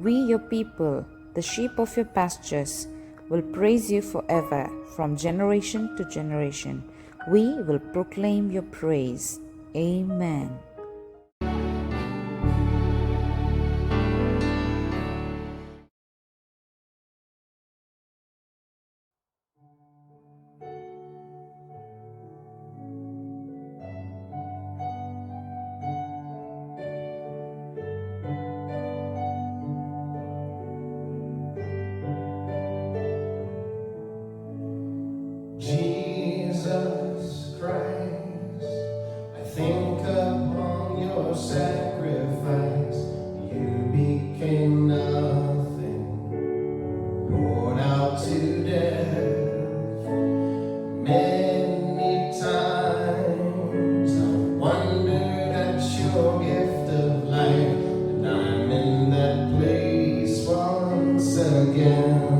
We, your people, the sheep of your pastures, will praise you forever, from generation to generation. We will proclaim your praise. Amen. Jesus Christ, I think upon your sacrifice. You became nothing, poured out to death. Many times I've wondered at your gift of life, and I'm in that place once again.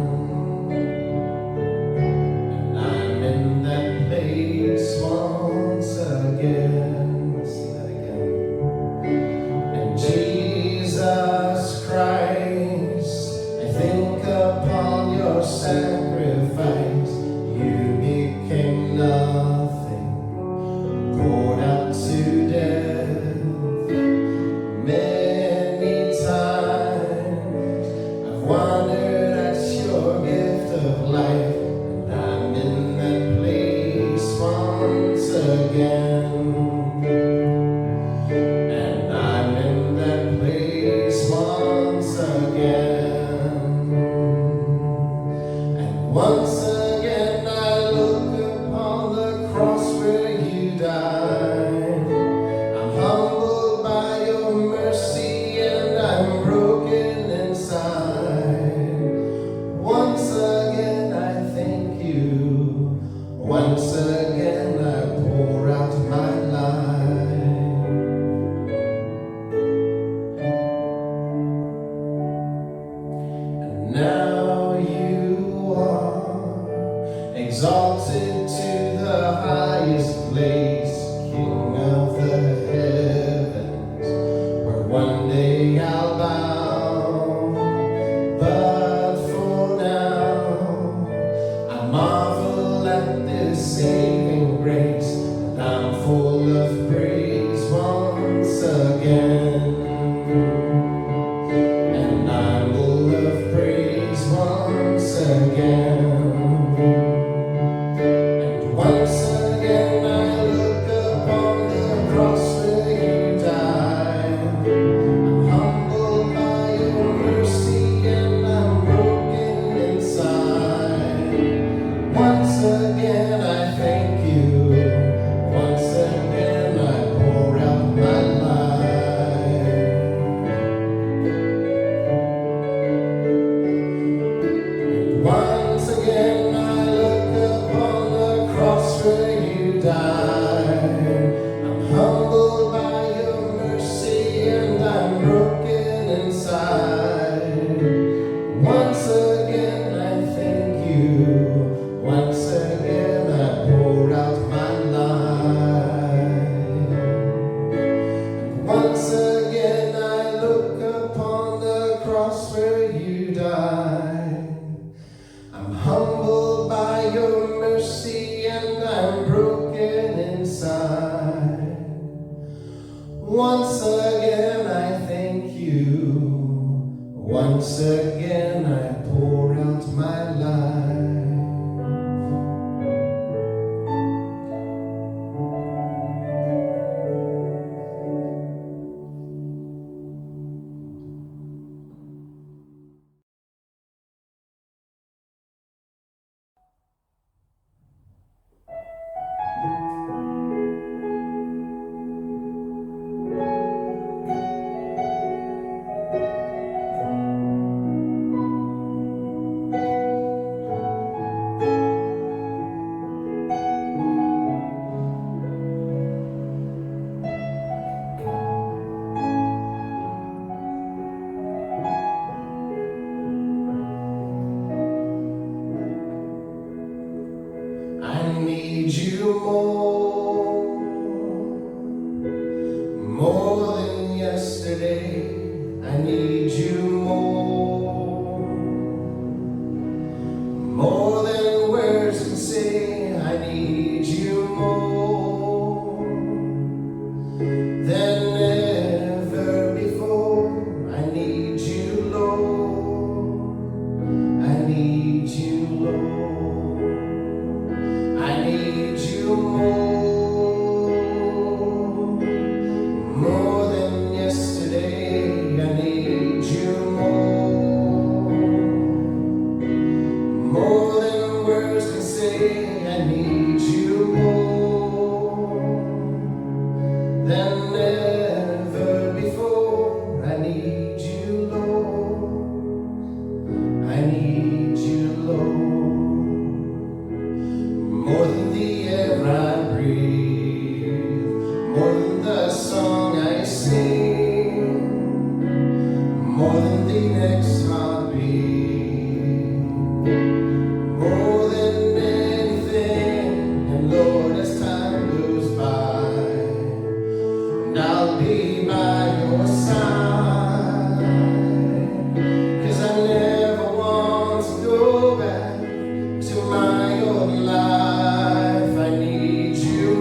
Once again, sing that again. And Jesus Christ, I think upon your sacrifice. You became nothing, poured out to death. Many times I've wondered at your gift of life, and I'm in that place once again. And I'm in that place once again. And once again I look upon the cross where you died. I'm humbled by your mercy and I'm broken inside. Once again I thank you. Once again I pour out my life. And now you are exalted to the highest place, King of the heavens, where one day I'll bow. But for now I marvel at this saving grace, and I'm full of praise once again. And I'm full of praise once again. And once again I look upon the cross where you died. I'm humbled by your mercy and I'm broken inside. Once again I thank you. Once again I pour out my life. And once again I look upon the cross where you died. I'm humbled by your mercy and I'm broken inside. Once again I thank you. Once again I pour out my life. And once again I look upon the cross where you died. I'm humbled by your mercy and I'm broken inside. Once again I thank you. Once again I pour out my life. need you more than yesterday. I need you more more than the next heartbeat, more than anything. And Lord, as time goes by, and I'll be by your side, 'cause I never want to go back to my old life. I need you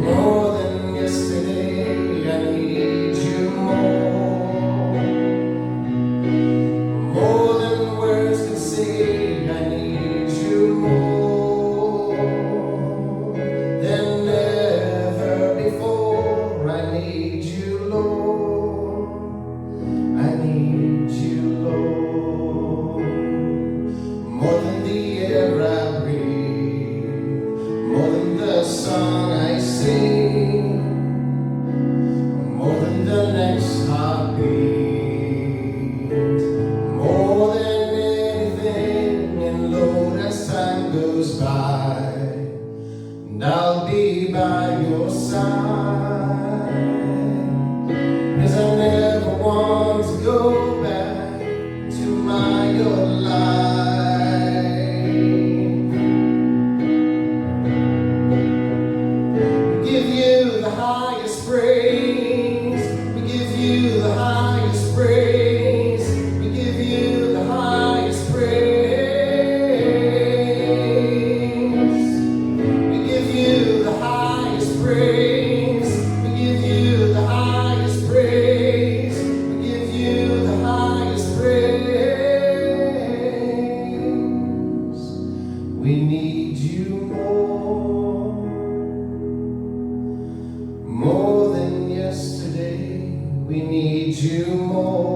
more than yesterday. I need you more than words can say. I need you more than ever before. I need you, Lord. I need you, Lord. More than the air I breathe, more than the song I sing, more than the next heartbeat, more than anything. And Lord, as time goes by, and I'll be by your side, 'cause I never want to go back to my old life. We give you the highest praise. We give you the highest praise. We give you the highest praise. We give you the highest praise. We give you the highest praise. We give you the highest praise. We need you more than yesterday. We need you more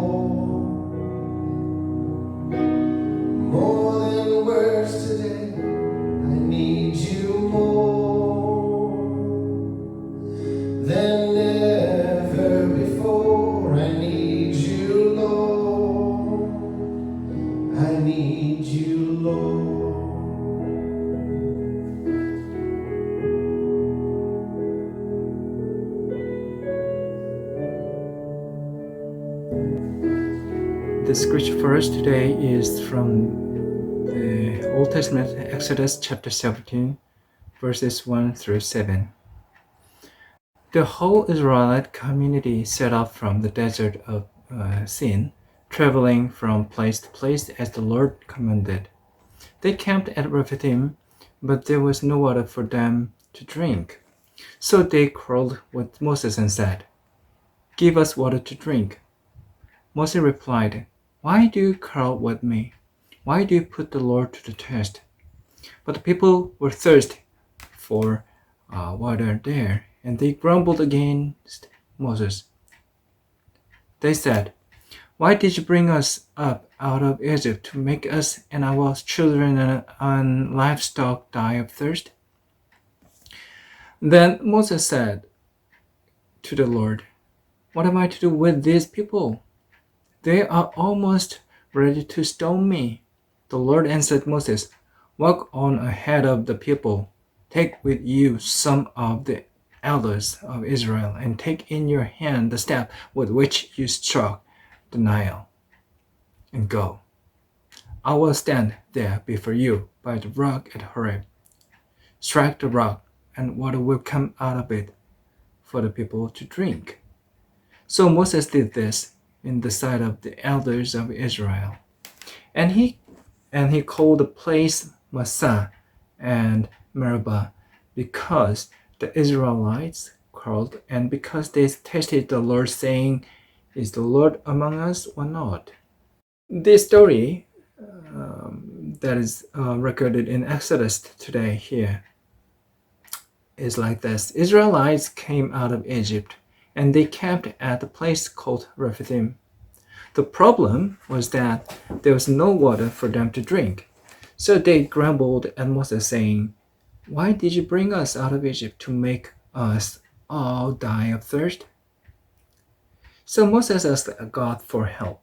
than words today. I need you more than ever before. I need you, Lord. I need you, Lord. The scripture for us today is from the Old Testament, Exodus chapter 17, verses 1 through 7. The whole Israelite community set off from the desert of Sin, traveling from place to place as the Lord commanded. They camped at Rephidim, but there was no water for them to drink. So they quarreled with Moses and said, "Give us water to drink." Moses replied, "Why do you quarrel with me? Why do you put the Lord to the test?" But the people were thirsty for water there, and they grumbled against Moses. They said, "Why did you bring us up out of Egypt to make us and our children and livestock die of thirst?" Then Moses said to the Lord, "What am I to do with these people? They are almost ready to stone me." The Lord answered Moses, "Walk on ahead of the people. Take with you some of the elders of Israel, and take in your hand the staff with which you struck the Nile, and go. I will stand there before you by the rock at Horeb. Strike the rock, and water will come out of it for the people to drink." So Moses did this in the sight of the elders of Israel. And he called the place Massah and Meribah, because the Israelites quarreled, and because they tested the Lord, saying, "Is the Lord among us or not?" This story that is recorded in Exodus today here is like this. Israelites came out of Egypt, and they camped at a place called Rephidim. The problem was that there was no water for them to drink. So they grumbled at Moses, saying, "Why did you bring us out of Egypt to make us all die of thirst?" So Moses asked God for help.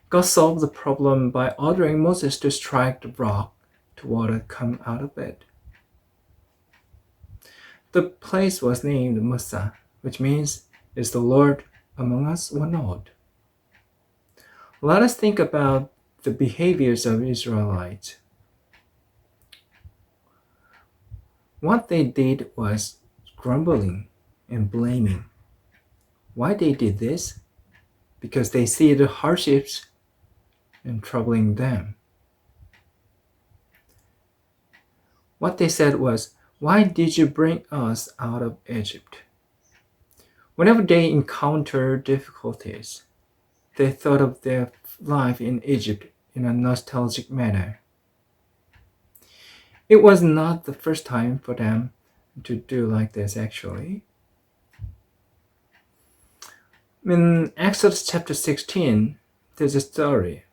God solved the problem by ordering Moses to strike the rock to water come out of it. The place was named Massah, which means Is the Lord among us or not? Let us think about the behaviors of Israelites. What they did was grumbling and blaming. Why they did this? Because they see the hardships and troubling them. What they said was, "Why did you bring us out of Egypt?" Whenever they encountered difficulties, they thought of their life in Egypt in a nostalgic manner. It was not the first time for them to do like this, actually. In Exodus chapter 16, there's a story.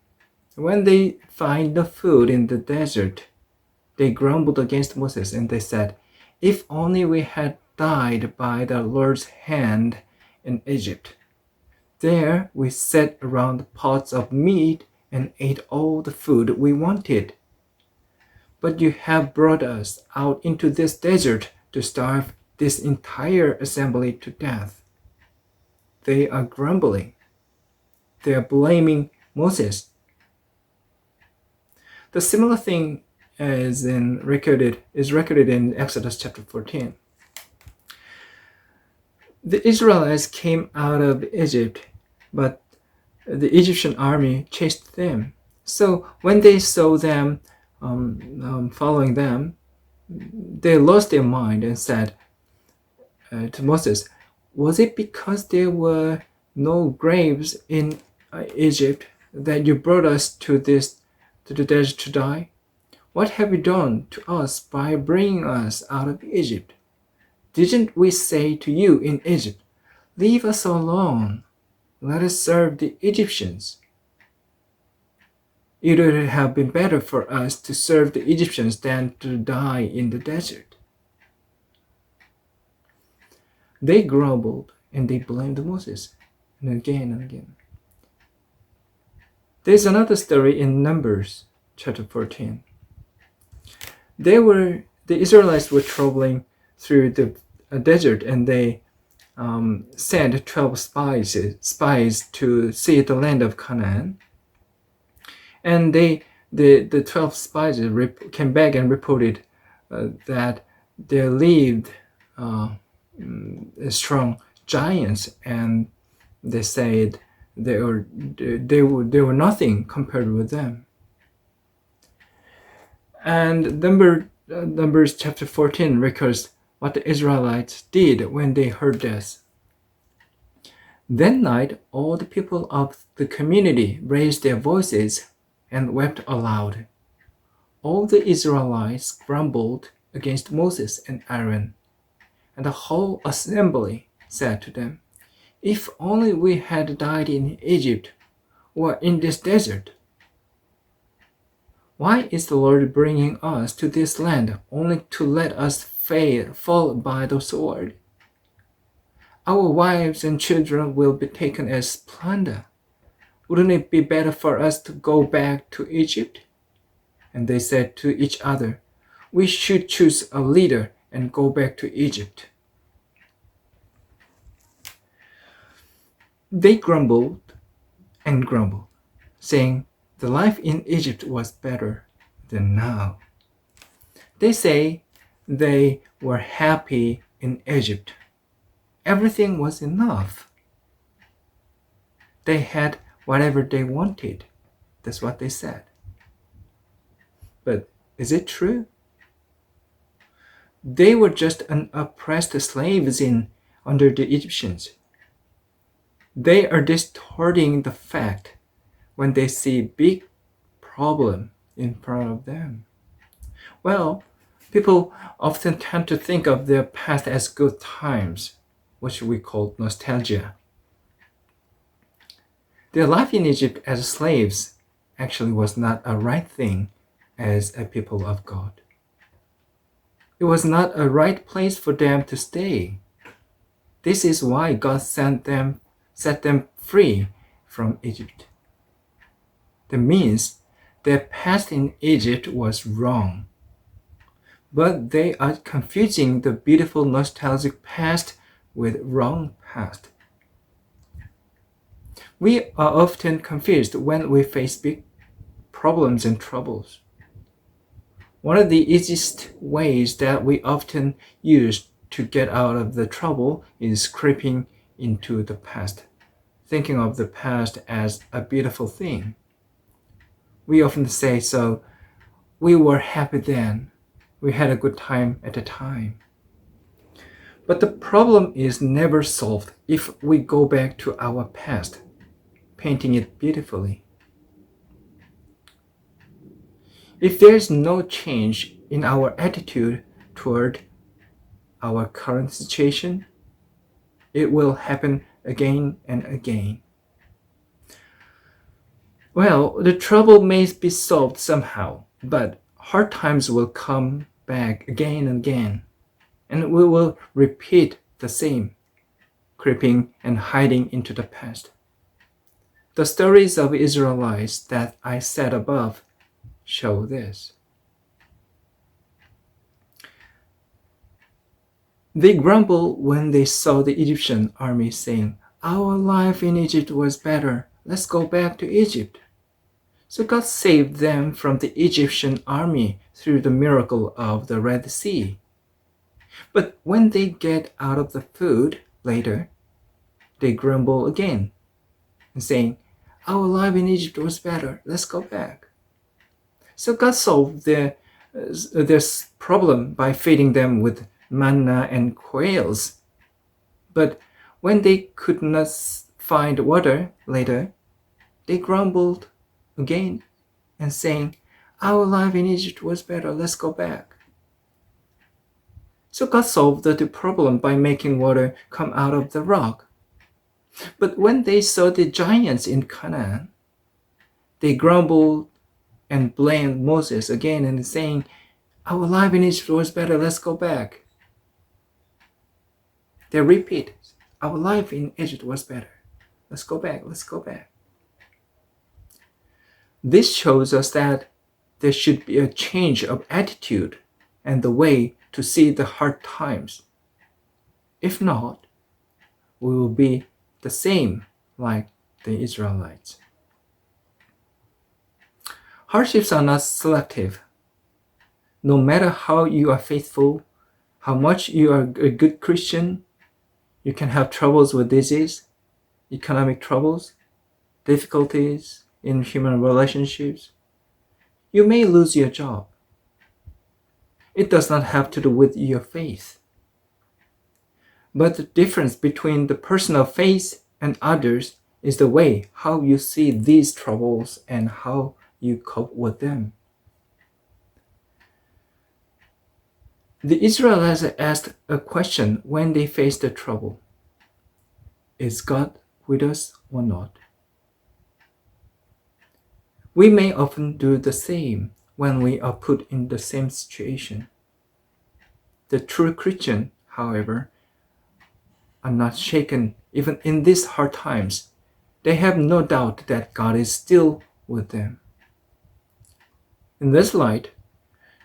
When they find the food in the desert, they grumbled against Moses and they said, "If only we had died by the Lord's hand in Egypt. There we sat around pots of meat and ate all the food we wanted. But you have brought us out into this desert to starve this entire assembly to death." They are grumbling. They are blaming Moses. The similar thing is recorded in Exodus chapter 14. The Israelites came out of Egypt, but the Egyptian army chased them. So when they saw them following them, they lost their mind and said to Moses, "Was it because there were no graves in Egypt that you brought us to the desert to die? What have you done to us by bringing us out of Egypt? Didn't we say to you in Egypt, 'Leave us alone, let us serve the Egyptians'? It would have been better for us to serve the Egyptians than to die in the desert." They grumbled and they blamed Moses, and again. There's another story in Numbers chapter 14. The Israelites were traveling through the desert, and they sent 12 spies to see the land of Canaan. And the 12 spies came back and reported that there lived strong giants, and they said they were nothing compared with them. And Numbers chapter 14 records what the Israelites did when they heard this. That night, all the people of the community raised their voices and wept aloud. All the Israelites grumbled against Moses and Aaron, and the whole assembly said to them, "If only we had died in Egypt or in this desert. Why is the Lord bringing us to this land only to let us fall by the sword? Our wives and children will be taken as plunder. Wouldn't it be better for us to go back to Egypt?" And they said to each other, "We should choose a leader and go back to Egypt." They grumbled and grumbled, saying the life in Egypt was better than now. They say they were happy in Egypt. Everything was enough. They had whatever they wanted. That's what they said. But is it true? They were just oppressed slaves under the Egyptians. They are distorting the fact when they see big problem in front of them. Well, people often tend to think of their past as good times, which we call nostalgia. Their life in Egypt as slaves actually was not a right thing as a people of God. It was not a right place for them to stay. This is why God set them free from Egypt. That means their past in Egypt was wrong. But they are confusing the beautiful nostalgic past with wrong past. We are often confused when we face big problems and troubles. One of the easiest ways that we often use to get out of the trouble is creeping into the past, thinking of the past as a beautiful thing. We often say, so we were happy then, we had a good time at the time. But the problem is never solved if we go back to our past, painting it beautifully. If there is no change in our attitude toward our current situation, it will happen again and again. Well, the trouble may be solved somehow, but hard times will come back again and again, and we will repeat the same, creeping and hiding into the past. The stories of Israelites that I said above show this. They grumbled when they saw the Egyptian army saying, "Our life in Egypt was better. Let's go back to Egypt." So God saved them from the Egyptian army through the miracle of the Red Sea. But when they get out of the food later, they grumble again and saying, "Our life in Egypt was better. Let's go back." So God solved their problem by feeding them with manna and quails. But when they could not find water later, they grumbled again and saying, "Our life in Egypt was better. Let's go back." So God solved the problem by making water come out of the rock. But when they saw the giants in Canaan, they grumbled and blamed Moses again and saying, "Our life in Egypt was better. Let's go back." They repeat, "Our life in Egypt was better. Let's go back. Let's go back." This shows us that there should be a change of attitude and the way to see the hard times. If not, we will be the same like the Israelites. Hardships are not selective. No matter how you are faithful, how much you are a good Christian, you can have troubles with disease, economic troubles, difficulties in human relationships. You may lose your job. It does not have to do with your faith. But the difference between the person of faith and others is the way how you see these troubles and how you cope with them. The Israelites asked a question when they faced the trouble. Is God with us or not? We may often do the same when we are put in the same situation. The true Christian, however, are not shaken even in these hard times. They have no doubt that God is still with them. In this light,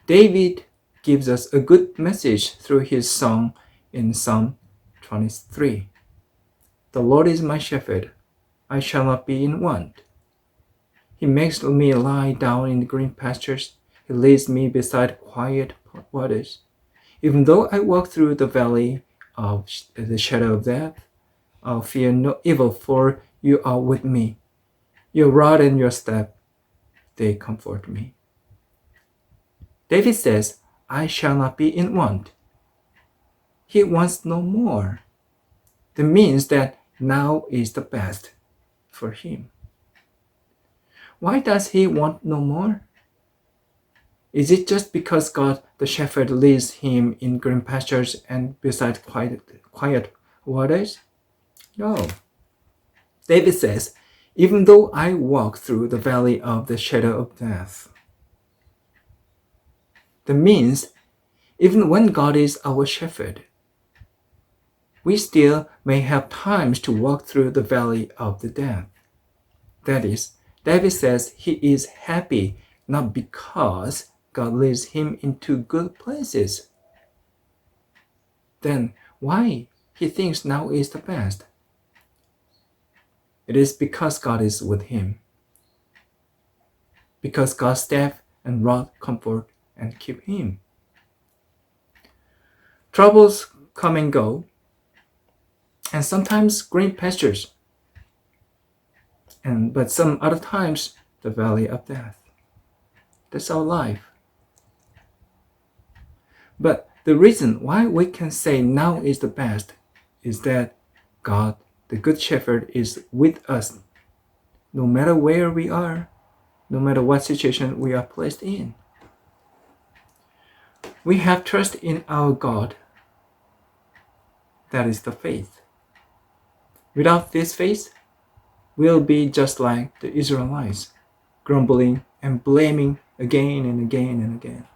David gives us a good message through his song in Psalm 23. "The Lord is my shepherd, I shall not be in want. He makes me lie down in green pastures. He leads me beside quiet waters. Even though I walk through the valley of the shadow of death, I'll fear no evil, for you are with me. Your rod and your staff, they comfort me." David says, "I shall not be in want." He wants no more. That means that now is the best for him. Why does he want no more? Is it just because God, the shepherd, leads him in green pastures and beside quiet waters? No. David says, "Even though I walk through the valley of the shadow of death." That means, even when God is our shepherd, we still may have times to walk through the valley of the death. That is, David says he is happy not because God leads him into good places. Then why he thinks now is the best? It is because God is with him. Because God's staff and rod comfort and keep him. Troubles come and go, and sometimes green pastures, but some other times the valley of death. That's our life. But the reason why we can say now is the best is that God, the Good Shepherd, is with us no matter where we are, no matter what situation we are placed in. We have trust in our God. That is the faith. Without this faith, we'll be just like the Israelites, grumbling and blaming again and again and again.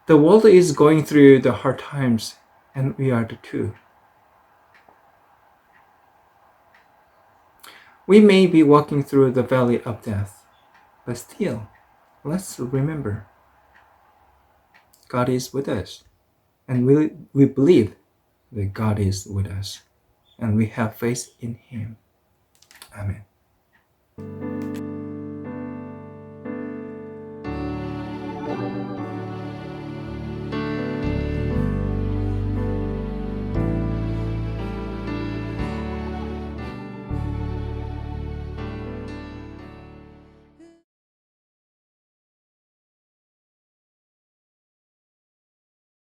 The world is going through the hard times, and we are the too. We may be walking through the valley of death, but still, let's remember, God is with us, and we believe that God is with us, and we have faith in him. Amen.